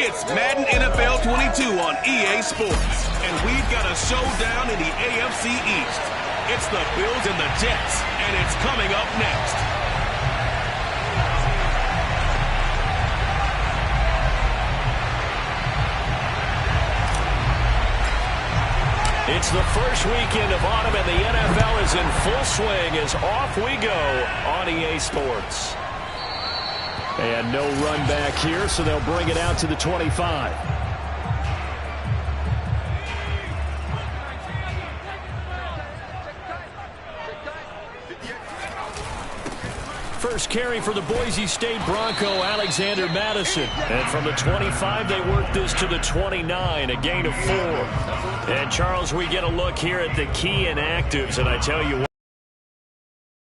It's Madden NFL 22 on EA Sports. And we've got a showdown in the AFC East. It's the Bills and the Jets, and it's coming up next. It's the first weekend of autumn, and the NFL is in full swing as off we go on EA Sports. And no run back here, so they'll bring it out to the 25. First carry for the Boise State Bronco, Alexander Mattison. And from the 25, they work this to the 29, a gain of 4. And, Charles, we get a look here at the key inactives, and I tell you what,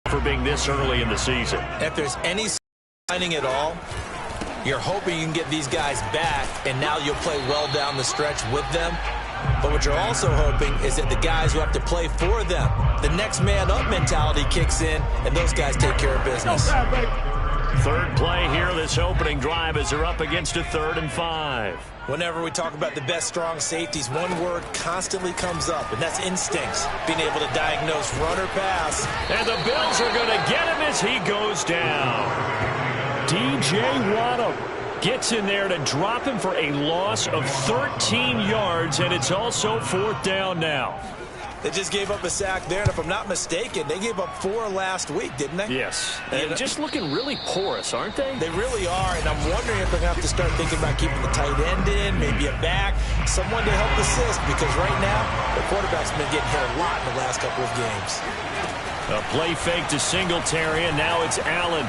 for being this early in the season. If there's any signing at all, you're hoping you can get these guys back, and now you'll play well down the stretch with them. But what you're also hoping is that the guys who have to play for them, the next man up mentality kicks in, and those guys take care of business. Third play here, this opening drive, as they're up against a 3rd and 5. Whenever we talk about the best strong safeties, one word constantly comes up, and that's instincts. Being able to diagnose run or pass. And the Bills are going to get him as he goes down. DJ Waddle gets in there to drop him for a loss of 13 yards, and it's also 4th down now. They just gave up a sack there, and if I'm not mistaken, they gave up 4 last week, didn't they? Yes. And just looking really porous, aren't they? They really are, and I'm wondering if they're going to have to start thinking about keeping the tight end in, maybe a back, someone to help assist, because right now, the quarterback's been getting hit a lot in the last couple of games. A play fake to Singletary, and now it's Allen.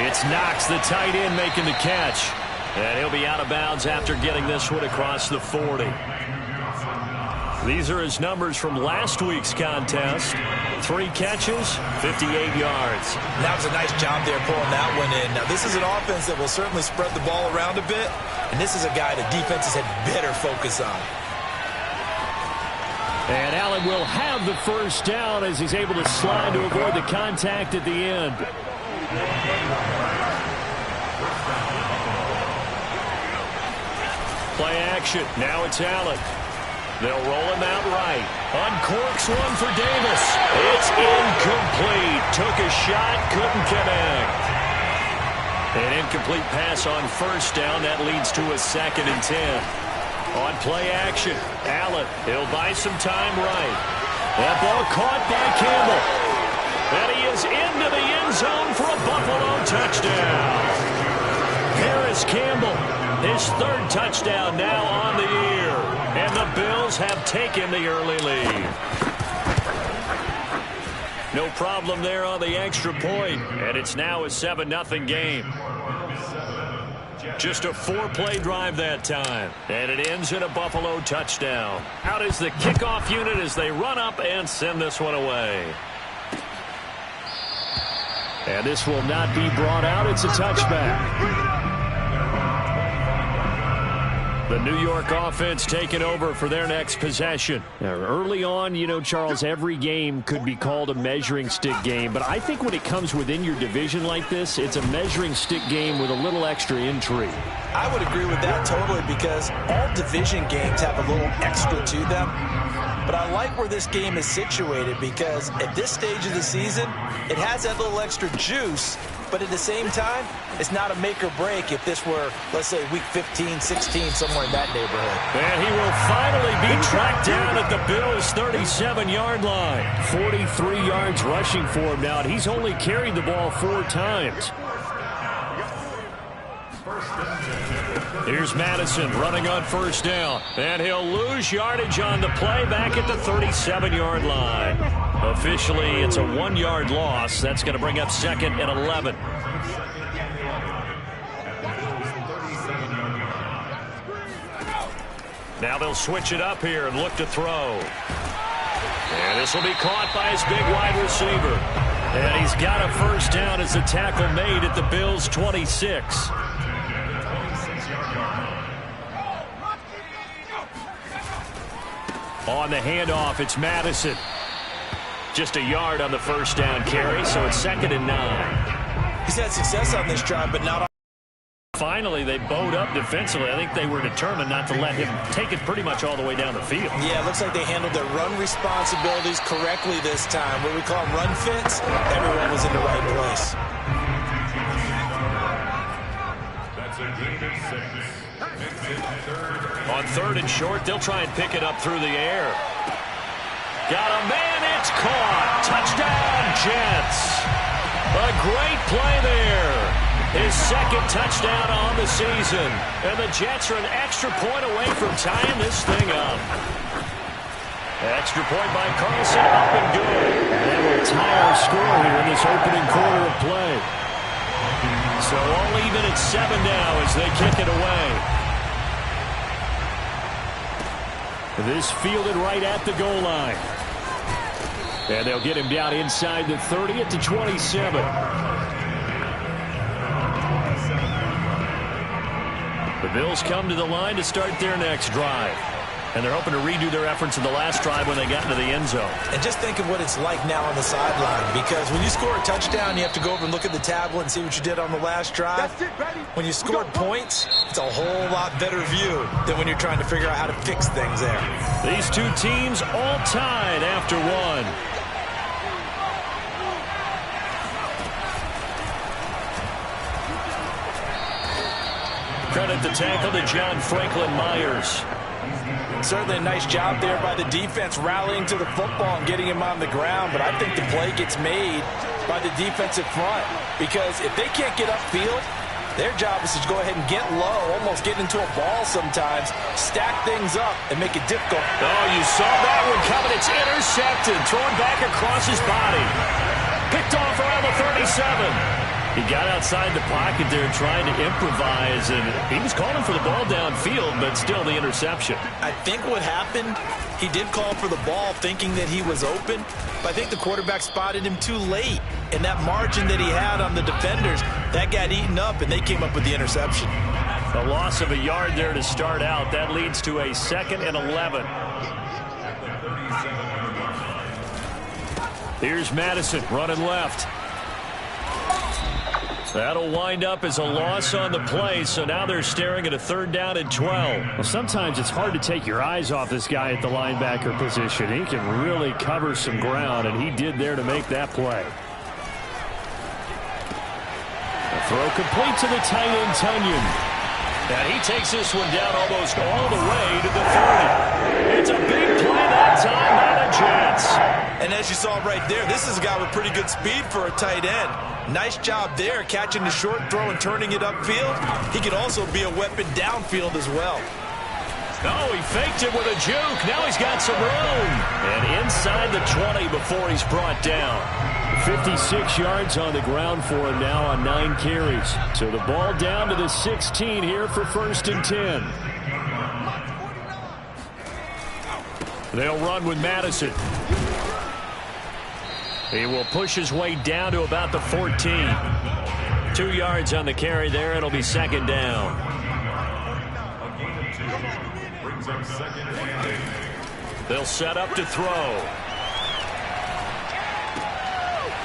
It's Knox, the tight end, making the catch. And he'll be out of bounds after getting this one across the 40. These are his numbers from last week's contest. 3 catches, 58 yards. That was a nice job there pulling that one in. Now, this is an offense that will certainly spread the ball around a bit, and this is a guy that defenses had better focus on. And Allen will have the first down as he's able to slide to avoid the contact at the end. Play action. Now it's Allen. They'll roll him out right. Uncorks one for Davis. It's incomplete. Took a shot, couldn't connect. An incomplete pass on first down. That leads to a 2nd and 10. On play action, Allen. He'll buy some time right. That ball caught by Campbell. And he is into the end zone for a Buffalo touchdown. Harris Campbell, his 3rd touchdown now on the year. And the Bills have taken the early lead. No problem there on the extra point. And it's now a 7-0 game. Just a 4-play drive that time. And it ends in a Buffalo touchdown. Out is the kickoff unit as they run up and send this one away. And this will not be brought out. It's a touchback. The New York offense taking over for their next possession. Now, early on, you know, Charles, every game could be called a measuring stick game. But I think when it comes within your division like this, it's a measuring stick game with a little extra intrigue. I would agree with that totally, because all division games have a little extra to them. But I like where this game is situated, because at this stage of the season, it has that little extra juice. But at the same time, it's not a make or break if this were, let's say, week 15, 16, somewhere in that neighborhood. And he will finally be tracked down at the Bills' 37-yard line. 43 yards rushing for him now, and he's only carried the ball 4 times. Here's Madison running on first down, and he'll lose yardage on the play back at the 37-yard line. Officially, it's a 1-yard loss. That's going to bring up 2nd and 11. Now they'll switch it up here and look to throw. And this will be caught by his big wide receiver. And he's got a first down as the tackle made at the Bills' 26. On the handoff, it's Madison. Just a yard on the first down carry, so it's 2nd and 9. He's had success on this drive, but not Finally, they bowed up defensively. I think they were determined not to let him take it pretty much all the way down the field. Yeah, it looks like they handled their run responsibilities correctly this time. What we call run fits, everyone was in the right place. That's a gain of 6. On 3rd and short, they'll try and pick it up through the air. Got a man, it's caught. Touchdown, Jets. A great play there. His 2nd touchdown on the season. And the Jets are an extra point away from tying this thing up. Extra point by Carlson, up and good. And that will tie our score here in this opening quarter of play. So all even at 7 now as they kick it away. This fielded right at the goal line. And they'll get him down inside the 30 at the 27. The Bills come to the line to start their next drive. And they're hoping to redo their efforts in the last drive when they got into the end zone. And just think of what it's like now on the sideline. Because when you score a touchdown, you have to go over and look at the tablet and see what you did on the last drive. When you scored points, it's a whole lot better view than when you're trying to figure out how to fix things there. These two teams all tied after one. Credit the tackle to John Franklin Myers. Certainly a nice job there by the defense rallying to the football and getting him on the ground. But I think the play gets made by the defensive front. Because if they can't get upfield, their job is to go ahead and get low, almost get into a ball sometimes, stack things up, and make it difficult. Oh, you saw that one coming. It's intercepted. Thrown back across his body. Picked off around the 37. He got outside the pocket there trying to improvise, and he was calling for the ball downfield, but still the interception. I think what happened, he did call for the ball thinking that he was open, but I think the quarterback spotted him too late. And that margin that he had on the defenders, that got eaten up, and they came up with the interception. A loss of a yard there to start out. That leads to a 2nd and 11. Here's Madison running left. That'll wind up as a loss on the play, so now they're staring at a 3rd down and 12. Well, sometimes it's hard to take your eyes off this guy at the linebacker position. He can really cover some ground, and he did there to make that play. A throw complete to the tight end, Tunyon. And he takes this one down almost all the way to the 30. It's a big play that time by the Jets. And as you saw right there, this is a guy with pretty good speed for a tight end. Nice job there, catching the short throw and turning it upfield. He could also be a weapon downfield as well. Oh, he faked it with a juke. Now he's got some room. And inside the 20 before he's brought down. 56 yards on the ground for him now on 9 carries. So the ball down to the 16 here for 1st and 10. They'll run with Madison. He will push his way down to about the 14. 2 yards on the carry there. It'll be 2nd down. They'll set up to throw.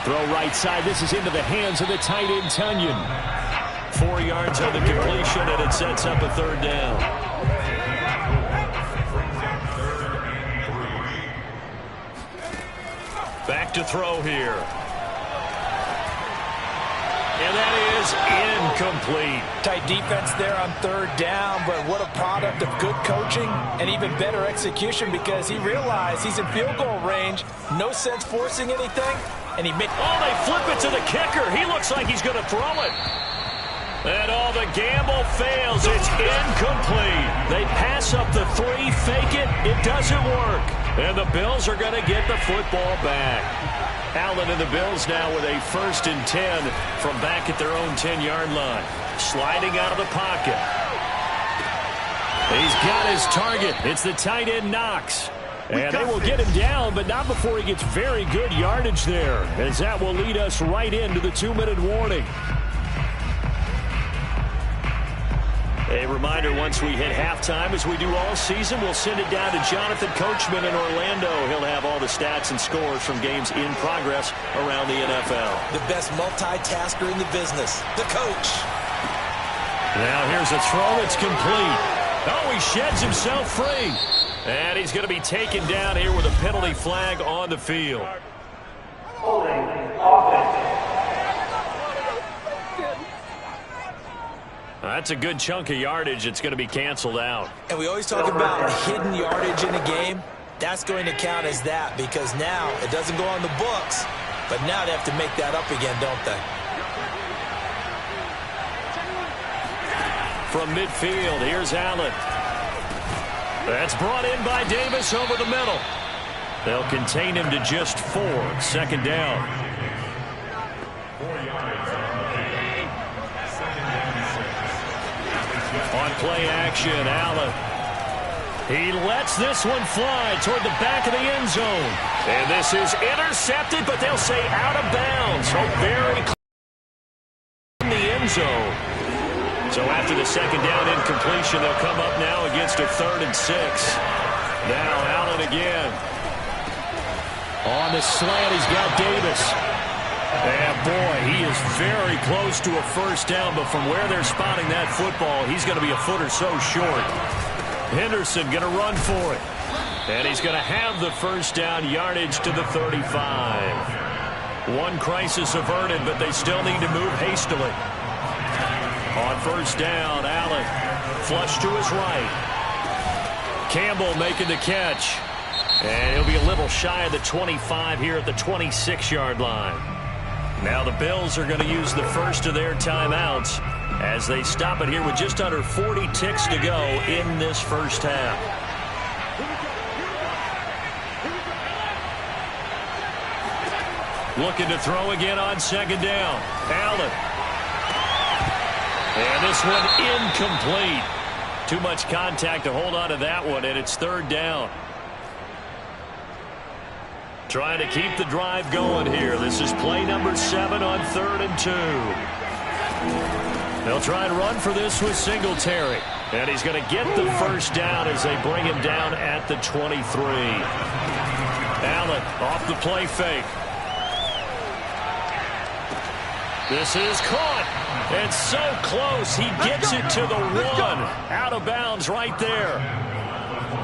Throw right side. This is into the hands of the tight end, Tunyon. 4 yards on the completion, and it sets up a 3rd down. Back to throw here. And that is incomplete. Tight defense there on 3rd down, but what a product of good coaching and even better execution because he realized he's in field goal range. No sense forcing anything. And he made. Oh, they flip it to the kicker. He looks like he's going to throw it. And all the gamble fails. It's incomplete. They pass up the 3, fake it. It doesn't work. And the Bills are going to get the football back. Allen and the Bills now with a 1st and 10 from back at their own 10-yard line. Sliding out of the pocket. He's got his target. It's the tight end, Knox. And they will get him down, but not before he gets very good yardage there, as that will lead us right into the 2-minute warning. A reminder, once we hit halftime, as we do all season, we'll send it down to Jonathan Coachman in Orlando. He'll have all the stats and scores from games in progress around the NFL. The best multitasker in the business, the coach. Now here's a throw that's complete. Oh, he sheds himself free. And he's going to be taken down here with a penalty flag on the field. That's a good chunk of yardage. It's going to be canceled out. And we always talk about hidden yardage in a game. That's going to count as that because now it doesn't go on the books, but now they have to make that up again, don't they? From midfield, here's Allen. That's brought in by Davis over the middle. They'll contain him to just 4. Second down. On play action, Allen. He lets this one fly toward the back of the end zone. And this is intercepted, but they'll say out of bounds. So very close in the end zone. So after the second down incompletion, they'll come up now against a 3rd and 6. Now Allen again. On the slant, he's got Davis. And boy, he is very close to a first down, but from where they're spotting that football, he's going to be a foot or so short. Henderson going to run for it. And he's going to have the first down yardage to the 35. One crisis averted, but they still need to move hastily. On first down, Allen flush to his right. Campbell making the catch. And he'll be a little shy of the 25 here at the 26-yard line. Now the Bills are going to use the first of their timeouts as they stop it here with just under 40 ticks to go in this first half. Looking to throw again on second down. Allen. And this one incomplete. Too much contact to hold on to that one, and it's 3rd down. Trying to keep the drive going here. This is play number 7 on 3rd and 2. They'll try and run for this with Singletary. And he's going to get the first down as they bring him down at the 23. Allen off the play fake. This is caught. And so close. He gets it to the 1. Out of bounds right there.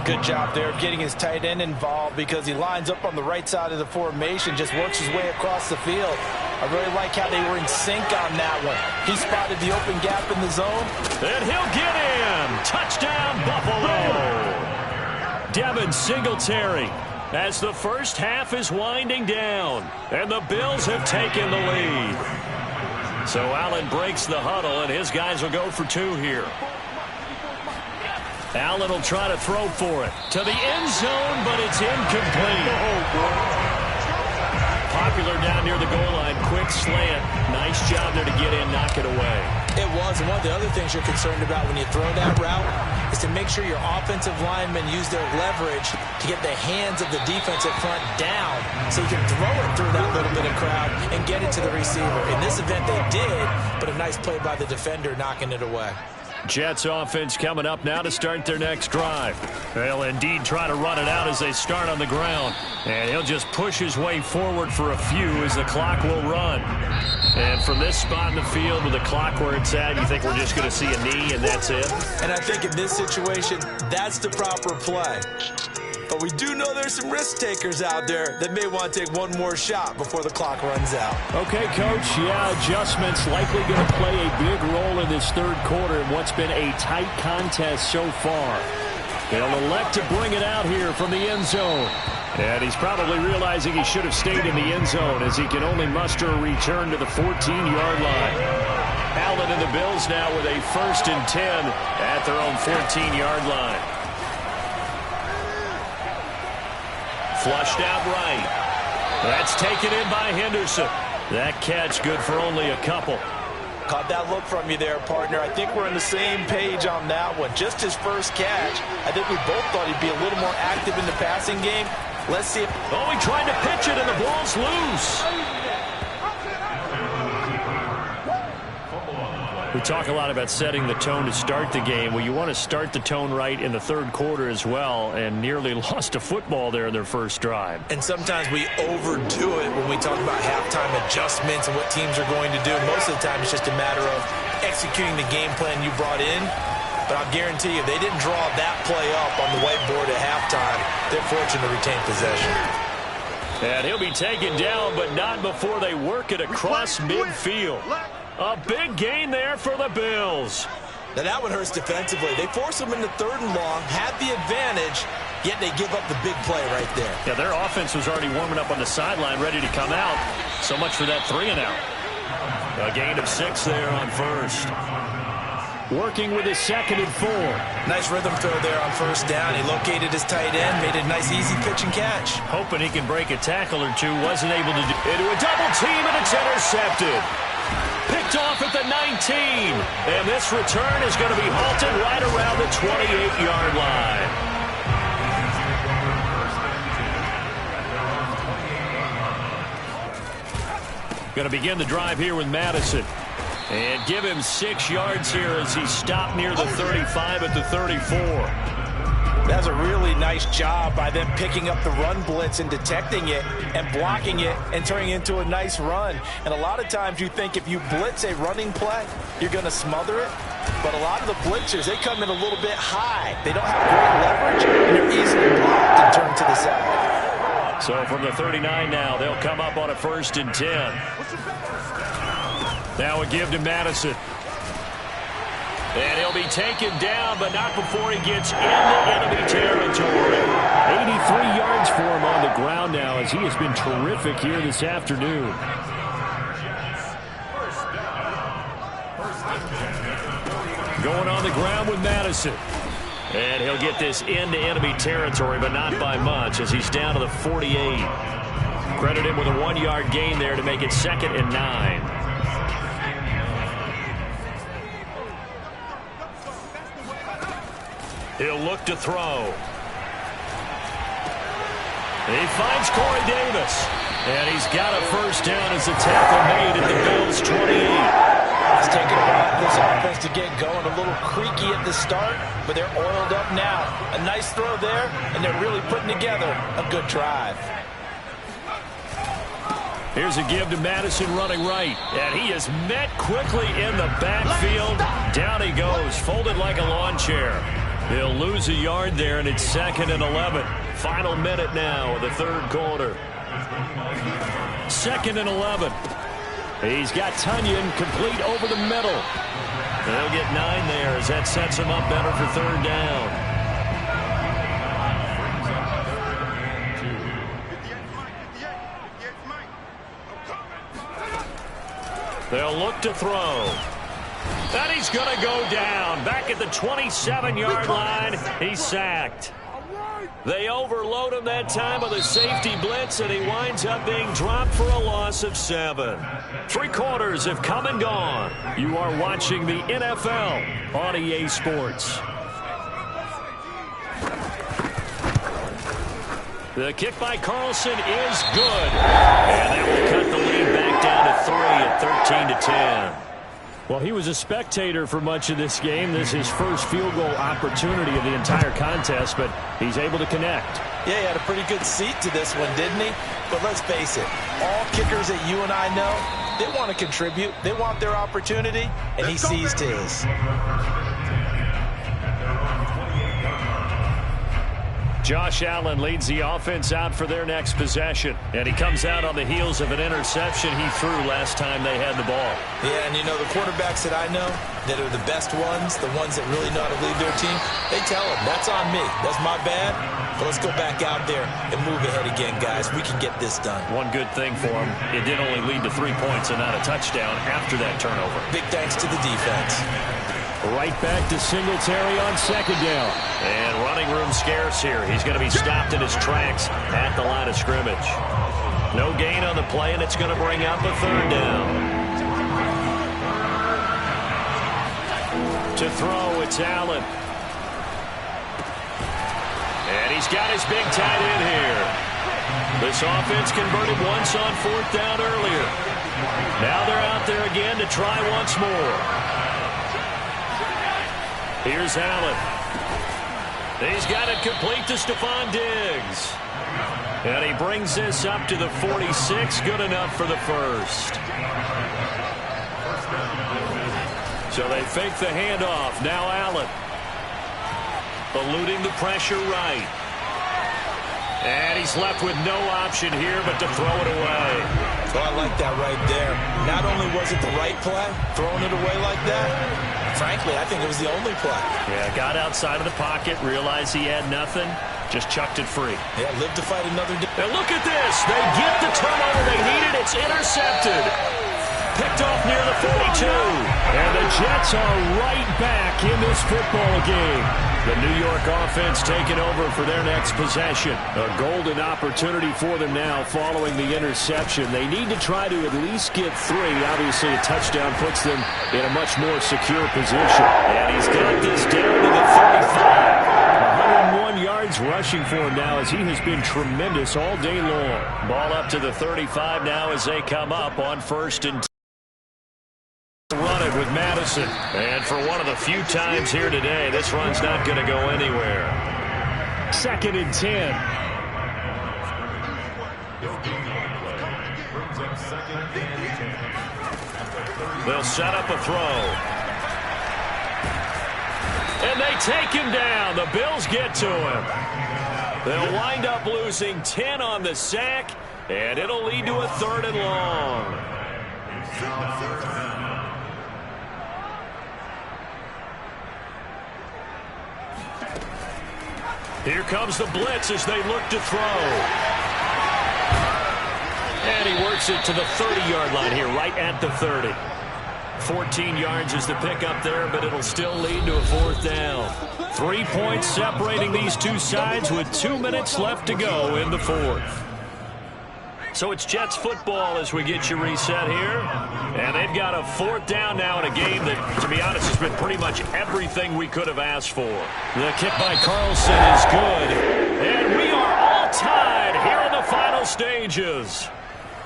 Good job there of getting his tight end involved because he lines up on the right side of the formation, just works his way across the field. I really like how they were in sync on that one. He spotted the open gap in the zone. And he'll get in. Touchdown, Buffalo. Devin Singletary as the first half is winding down. And the Bills have taken the lead. So Allen breaks the huddle, and his guys will go for 2 here. Allen will try to throw for it. To the end zone, but it's incomplete. Popular down near the goal line. Quick slant. Nice job there to get in, knock it away. It was, and one of the other things you're concerned about when you throw that route is to make sure your offensive linemen use their leverage to get the hands of the defensive front down so you can throw it through that little bit of crowd and get it to the receiver. In this event, they did, but a nice play by the defender knocking it away. Jets offense coming up now to start their next drive. They'll indeed try to run it out as they start on the ground. And he'll just push his way forward for a few as the clock will run. And from this spot in the field with the clock where it's at, you think we're just going to see a knee and that's it? And I think in this situation, that's the proper play. But we do know there's some risk takers out there that may want to take one more shot before the clock runs out. Okay, Coach. Yeah, adjustments likely going to play a big role in this third quarter in what's been a tight contest so far. They'll elect to bring it out here from the end zone. And he's probably realizing he should have stayed in the end zone as he can only muster a return to the 14-yard line. Allen and the Bills now with a 1st and 10 at their own 14-yard line. Flushed out right. That's taken in by Henderson. That catch good for only a couple. Caught that look from you there, partner. I think we're on the same page on that one. Just his first catch. I think we both thought he'd be a little more active in the passing game. Let's see if... Oh, he tried to pitch it, and the ball's loose. We talk a lot about setting the tone to start the game. Well, you want to start the tone right in the third quarter as well, and nearly lost a football there in their first drive. And sometimes we overdo it when we talk about halftime adjustments and what teams are going to do. Most of the time, it's just a matter of executing the game plan you brought in. But I'll guarantee you, they didn't draw that play up on the whiteboard at halftime. They're fortunate to retain possession. And he'll be taken down, but not before they work it across midfield. A big gain there for the Bills. Now that one hurts defensively. They force them into 3rd and long, had the advantage, yet they give up the big play right there. Yeah, their offense was already warming up on the sideline, ready to come out. So much for that 3-and-out. A gain of 6 there on first. Working with his 2nd and 4. Nice rhythm throw there on 1st down. He located his tight end, made it a nice easy pitch and catch. Hoping he can break a tackle or two, wasn't able to do into a double team, and it's intercepted. Picked off at the 19. And this return is going to be halted right around the 28-yard line. Going to begin the drive here with Madison. And give him 6 yards here as he stopped near the 35 at the 34. That's a really nice job by them picking up the run blitz and detecting it and blocking it and turning it into a nice run. And a lot of times you think if you blitz a running play, you're going to smother it. But a lot of the blitzers, they come in a little bit high. They don't have great leverage, and they're easily blocked and turned to the side. So from the 39 now, they'll come up on a 1st and 10. Now a give to Madison. And he'll be taken down, but not before he gets into enemy territory. 83 yards for him on the ground now, as he has been terrific here this afternoon. Going on the ground with Madison. And he'll get this into enemy territory, but not by much, as he's down to the 48. Credit him with a 1-yard gain there to make it 2nd and 9. He'll look to throw. He finds Corey Davis. And he's got a 1st down as a tackle made at the Bills' 28. It's taken a while for this offense to get going. A little creaky at the start, but they're oiled up now. A nice throw there, and they're really putting together a good drive. Here's a give to Madison running right. And he is met quickly in the backfield. Down he goes, folded like a lawn chair. He'll lose a yard there, and it's 2nd and 11. Final minute now of the 3rd quarter. 2nd and 11. He's got Tunyon complete over the middle. They'll get 9 there as that sets him up better for 3rd down. They'll look to throw. And he's going to go down. Back at the 27-yard line, he's sacked. They overload him that time with a safety blitz, and he winds up being dropped for a loss of 7. 3 quarters have come and gone. You are watching the NFL on EA Sports. The kick by Carlson is good. And that will cut the lead back down to 3 at 13-10. Well, he was a spectator for much of this game. This is his first field goal opportunity of the entire contest, but he's able to connect. Yeah, he had a pretty good seat to this one, didn't he? But let's face it, all kickers that you and I know, they want to contribute. They want their opportunity, and he seized his. Josh Allen leads the offense out for their next possession. And he comes out on the heels of an interception he threw last time they had the ball. Yeah, and you know, the quarterbacks that I know that are the best ones, the ones that really know how to lead their team, they tell them, that's on me. That's my bad. But let's go back out there and move ahead again, guys. We can get this done. One good thing for him, it did only lead to 3 points and not a touchdown after that turnover. Big thanks to the defense. Right back to Singletary on 2nd down. And running room scarce here. He's going to be stopped in his tracks at the line of scrimmage. No gain on the play, and it's going to bring up a 3rd down. To throw, it's Allen. And he's got his big tight end here. This offense converted once on 4th down earlier. Now they're out there again to try once more. Here's Allen. He's got it complete to Stephon Diggs. And he brings this up to the 46. Good enough for the 1st. So they fake the handoff. Now Allen. Eluding the pressure right. And he's left with no option here but to throw it away. Oh, I like that right there. Not only was it the right play, throwing it away like that, frankly, I think it was the only play. Yeah, got outside of the pocket, realized he had nothing, just chucked it free. Yeah, live to fight another day. And look at this. They get the turnover they needed. It's intercepted. Picked off near the 42. And the Jets are right back in this football game. The New York offense taking over for their next possession. A golden opportunity for them now following the interception. They need to try to at least get 3. Obviously, a touchdown puts them in a much more secure position. And he's got this down to the 35. 101 yards rushing for him now as he has been tremendous all day long. Ball up to the 35 now as they come up on 1st and 10. Run it with Madison. And for one of the few times here today, this run's not going to go anywhere. 2nd and 10. They'll set up a throw. And they take him down. The Bills get to him. They'll wind up losing 10 on the sack, and it'll lead to a 3rd and long. Here comes the blitz as they look to throw. And he works it to the 30-yard line here, right at the 30. 14 yards is the pickup there, but it'll still lead to a 4th down. 3 points separating these two sides with 2 minutes left to go in the 4th. So it's Jets football as we get you reset here. And they've got a 4th down now in a game that, to be honest, has been pretty much everything we could have asked for. The kick by Carlson is good. And we are all tied here in the final stages.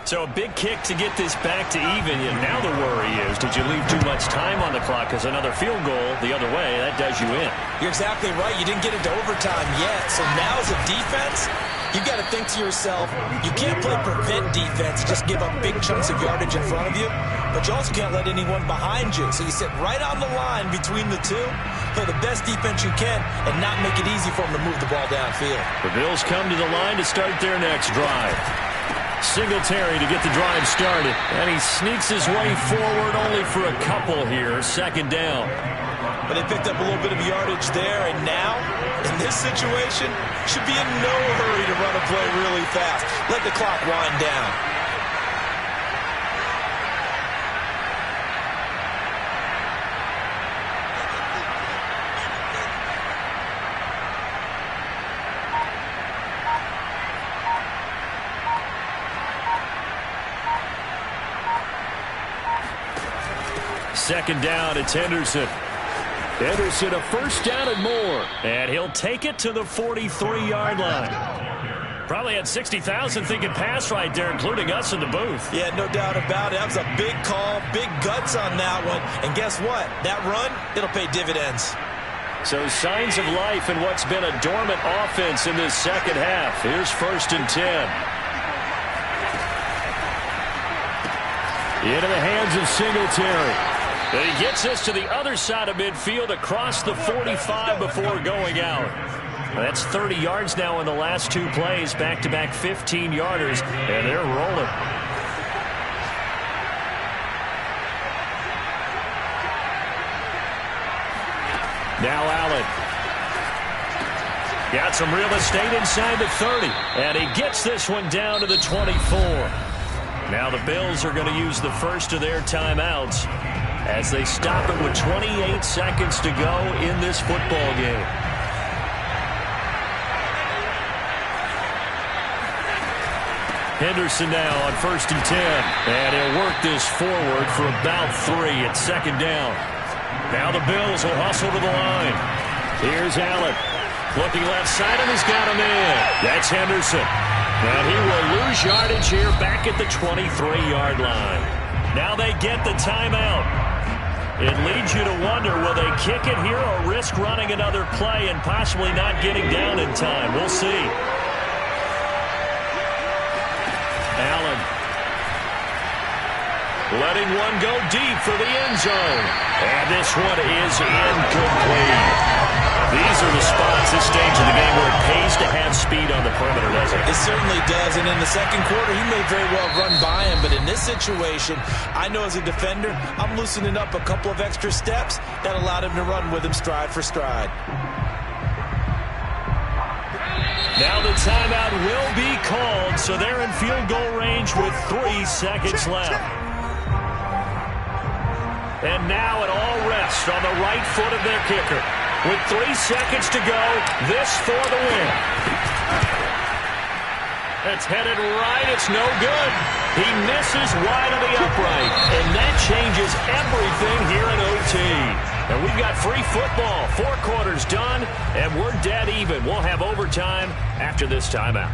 So a big kick to get this back to even. And now the worry is, did you leave too much time on the clock? Because another field goal the other way, that does you in. You're exactly right. You didn't get into overtime yet. So now as a defense, you've got to think to yourself, you can't play prevent defense and just give up big chunks of yardage in front of you, but you also can't let anyone behind you. So you sit right on the line between the two, play the best defense you can, and not make it easy for them to move the ball downfield. The Bills come to the line to start their next drive. Singletary to get the drive started, and he sneaks his way forward only for a couple here. 2nd down. But they picked up a little bit of yardage there, and now, in this situation, should be in no hurry to run a play really fast. Let the clock wind down. Second down, it's Henderson. Henderson, a 1st down and more. And he'll take it to the 43-yard line. Probably had 60,000 thinking pass right there, including us in the booth. Yeah, no doubt about it. That was a big call, big guts on that one. And guess what? That run, it'll pay dividends. So signs of life in what's been a dormant offense in this second half. Here's 1st and 10. Into the hands of Singletary. And he gets this to the other side of midfield across the 45 before going out. That's 30 yards now in the last 2 plays, back-to-back 15-yarders, and they're rolling. Now Allen. Got some real estate inside the 30, and he gets this one down to the 24. Now the Bills are going to use the first of their timeouts as they stop it with 28 seconds to go in this football game. Henderson now on 1st and 10. And he'll work this forward for about 3 at 2nd down. Now the Bills will hustle to the line. Here's Allen. Looking left side, and he's got him in. That's Henderson. And he will lose yardage here back at the 23-yard line. Now they get the timeout. It leads you to wonder, will they kick it here or risk running another play and possibly not getting down in time? We'll see. Allen. letting one go deep for the end zone. And this one is incomplete. These are the spots, this stage of the game, where it pays to have speed on the perimeter, doesn't it? It certainly does, and in the second quarter, he may very well run by him, but in this situation, I know as a defender, I'm loosening up a couple of extra steps that allowed him to run with him stride for stride. Now the timeout will be called, so they're in field goal range with 3 seconds left. And now it all rests on the right foot of their kicker. With 3 seconds to go, this for the win. It's headed right. It's no good. He misses wide of the upright. And that changes everything here in OT. And we've got free football. 4 quarters done, and we're dead even. We'll have overtime after this timeout.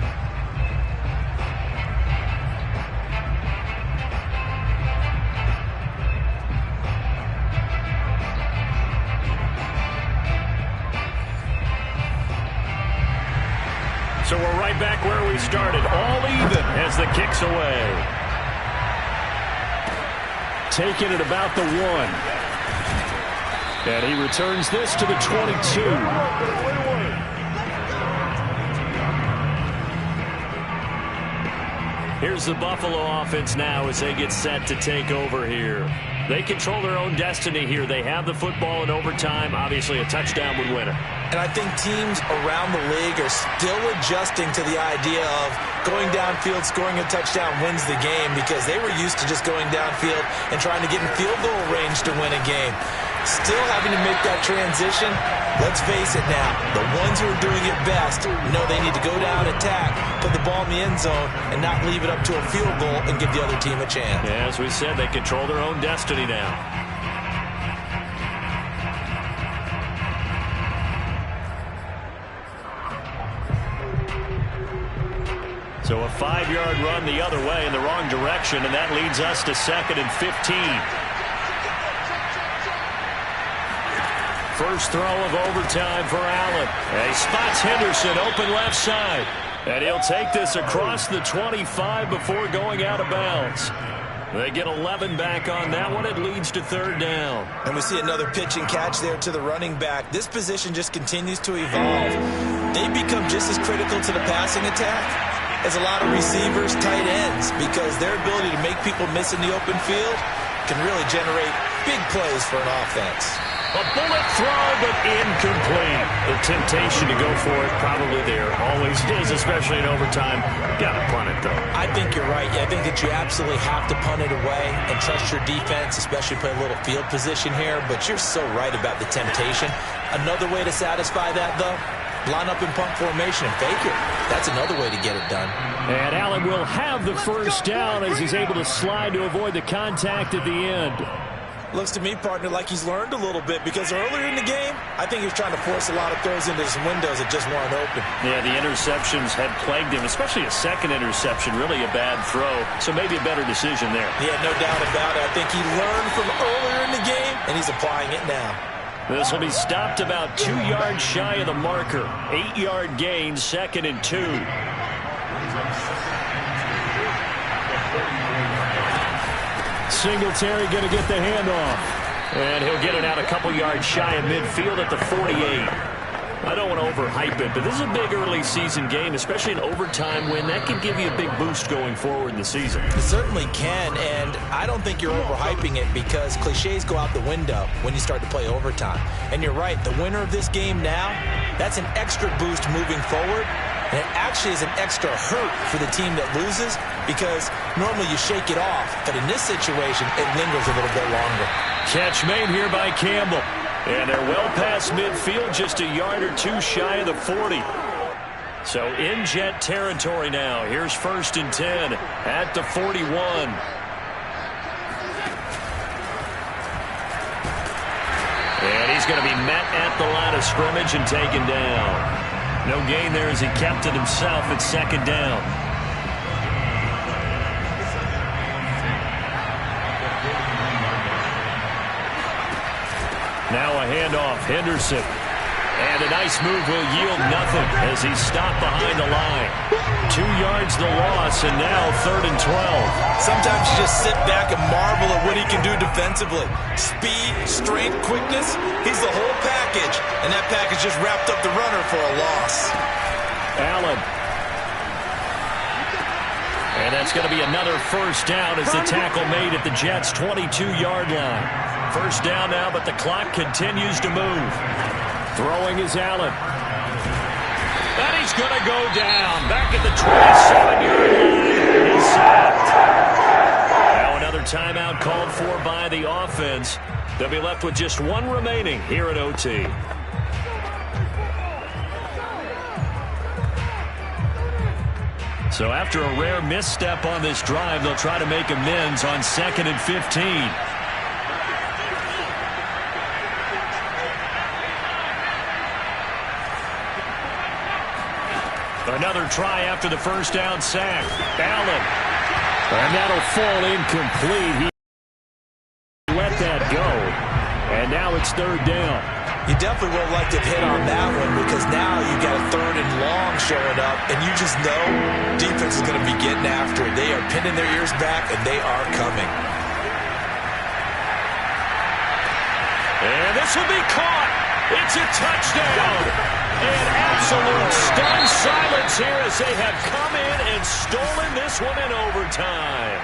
So we're right back where we started, all even as the kick's away. Taking it about the 1. And he returns this to the 22. Here's the Buffalo offense now as they get set to take over here. They control their own destiny here. They have the football in overtime. Obviously, a touchdown would win it. And I think teams around the league are still adjusting to the idea of going downfield, scoring a touchdown wins the game, because they were used to just going downfield and trying to get in field goal range to win a game. Still having to make that transition. Let's face it now, the ones who are doing it best know they need to go down, attack, put the ball in the end zone, and not leave it up to a field goal and give the other team a chance. Yeah, as we said, they control their own destiny now. So a 5-yard run the other way in the wrong direction, and that leads us to 2nd and 15. First throw of overtime for Allen. And he spots Henderson open left side. And he'll take this across the 25 before going out of bounds. They get 11 back on that one. It leads to 3rd down. And we see another pitch and catch there to the running back. This position just continues to evolve. They become just as critical to the passing attack as a lot of receivers, tight ends, because their ability to make people miss in the open field can really generate big plays for an offense. A bullet throw, but incomplete. The temptation to go for it probably there. Always is, especially in overtime. Got to punt it, though. I think you're right. I think that you absolutely have to punt it away and trust your defense, especially play a little field position here. But you're so right about the temptation. Another way to satisfy that, though, line up in punt formation and fake it. That's another way to get it done. And Allen will have the first down as he's able to slide to avoid the contact at the end. Looks to me, partner, like he's learned a little bit, because earlier in the game, I think he was trying to force a lot of throws into some windows that just weren't open. Yeah, the interceptions had plagued him, especially a second interception, really a bad throw. So maybe a better decision there. Yeah, no doubt about it. I think he learned from earlier in the game, and he's applying it now. This will be stopped about 2 yards shy of the marker. 8-yard gain, 2nd and 2. Singletary going to get the handoff. And he'll get it out a couple yards shy of midfield at the 48. I don't want to overhype it, but this is a big early season game, especially an overtime win. That can give you a big boost going forward in the season. It certainly can, and I don't think you're overhyping it, because cliches go out the window when you start to play overtime. And you're right, the winner of this game now, that's an extra boost moving forward. And it actually is an extra hurt for the team that loses, because normally you shake it off. But in this situation, it lingers a little bit longer. Catch made here by Campbell. And they're well past midfield, just a yard or two shy of the 40. So in Jet territory now. Here's 1st and 10 at the 41. And he's going to be met at the line of scrimmage and taken down. No gain there as he kept it himself at 2nd down. Now a handoff. Henderson. And a nice move will yield nothing as he's stopped behind the line. 2 yards the loss, and now 3rd and 12. Sometimes you just sit back and marvel at what he can do defensively. Speed, strength, quickness, he's the whole package. And that package just wrapped up the runner for a loss. Allen. And that's going to be another first down as the tackle made at the Jets' 22-yard line. First down now, but the clock continues to move. Throwing is Allen. And he's going to go down. Back at the 27-yard line. He's sacked. Now another timeout called for by the offense. They'll be left with just one remaining here at OT. So after a rare misstep on this drive, they'll try to make amends on 2nd and 15. Another try after the first down sack. Allen. And that'll fall incomplete. He let that go. And now it's 3rd down. You definitely would have liked to hit on that one because now you got a 3rd and long showing up, and you just know defense is going to be getting after it. They are pinning their ears back, and they are coming. And this will be caught. It's a touchdown. And absolute stunned silence here as they have come in and stolen this one in overtime.